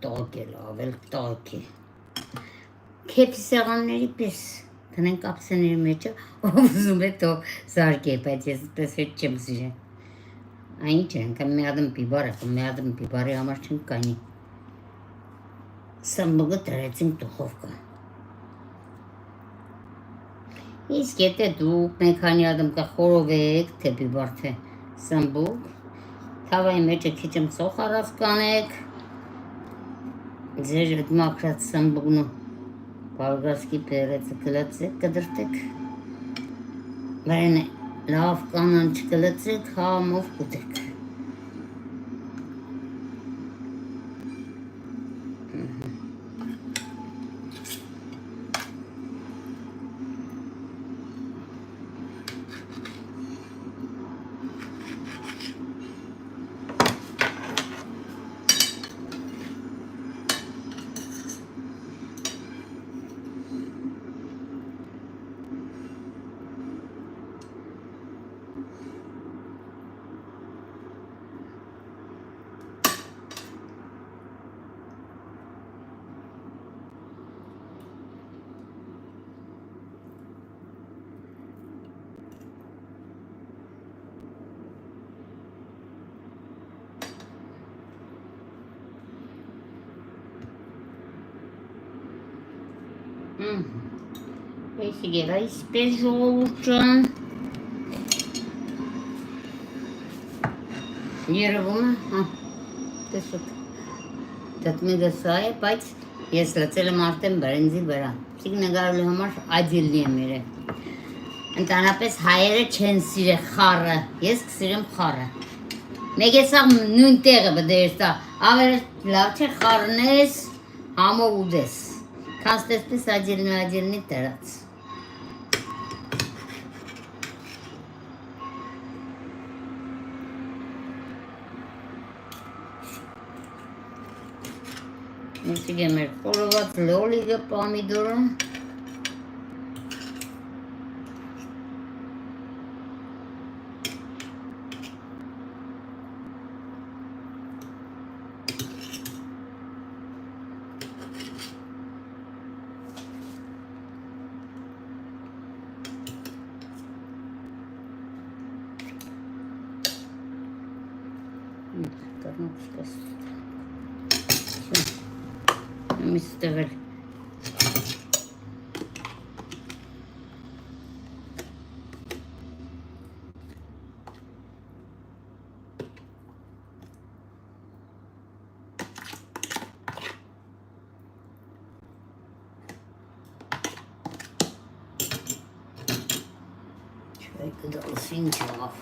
տակ է, լավ էլ տակ է։ Քեփի սեղանների պես տնենք ապսեների մեջը, ով ուզում է թող զարկե, բայց ես պես հետ չեմ սիրել։ Այն ինչ են, կամ մի ադմ պիբարը, կամ մի ադմ պիբարի համար չեն կանի։ Սամբուգը տրեցինք տուխովկա։ Իսկ եթե դուք մեկ քանի ադմ կխորովեք, թե պիբար թե սամբուգ, թավայի մեջը քիչ սոխ առած կանեք, ձեր այդ մաքրած սամբուգն ու բարգասկի պերեցը կլացեք, կդրտեք, վայրեն լավ կանանչ կլացեք, համով կուտեք։ Այսի գերա իսպես ժողովուրջան երևում է, տեսոք դատմիգը սա է, բայց ես լծել եմ արդեն բրենձի վրա սիկ նգարելու համար ադիլնի եմ իրե ընտանապես հայերը չեն սիրե խառը, ես կսիրեմ խառը մեկ եսաղ նույն տեղը բդերս տա ավեր լավ չէ խառնես համով ուդես Քանց տեսպես ադիլնի տրած Միսիկ է մեր խորոված լոլիգը պամիդորը Միստեղել Չայ կդալս ինչ լավ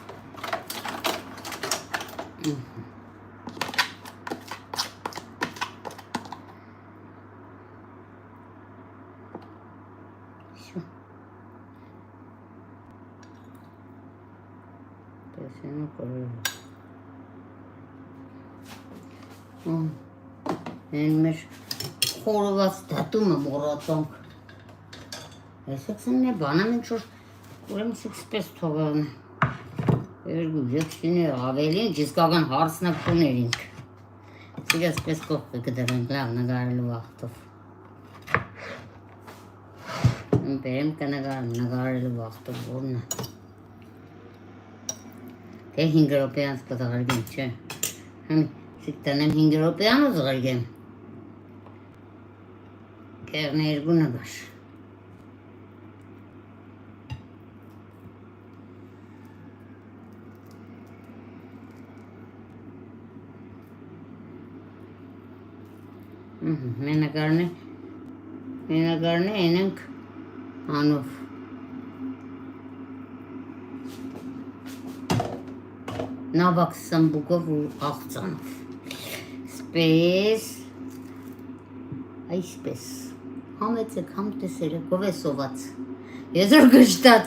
Են մեր խորոված դատումը մորատոնք Այսեք սնն է բանամ ինչ-որ ուրեմ սիք սպես թողան Երգու յեքսին է ավելին ջիսկական հարցնակ տուներինք Սիգա սպես կողքը կդրենք լավ նգարելու վաղթով Բերեմ կնգարելու վաղթով որն է Թե 5 ռոպեանց կտաղարգեմ, չէ Սիք տնեմ 5 ռոպեան ու զղարգեմ Կեղն է երկու նգար Մենագարն է ենենք անով Նավակ սամբուգով ու աղծանով Սպես Այսպես Համեցեք համ տեսերը գով է սոված Եզոր գշտած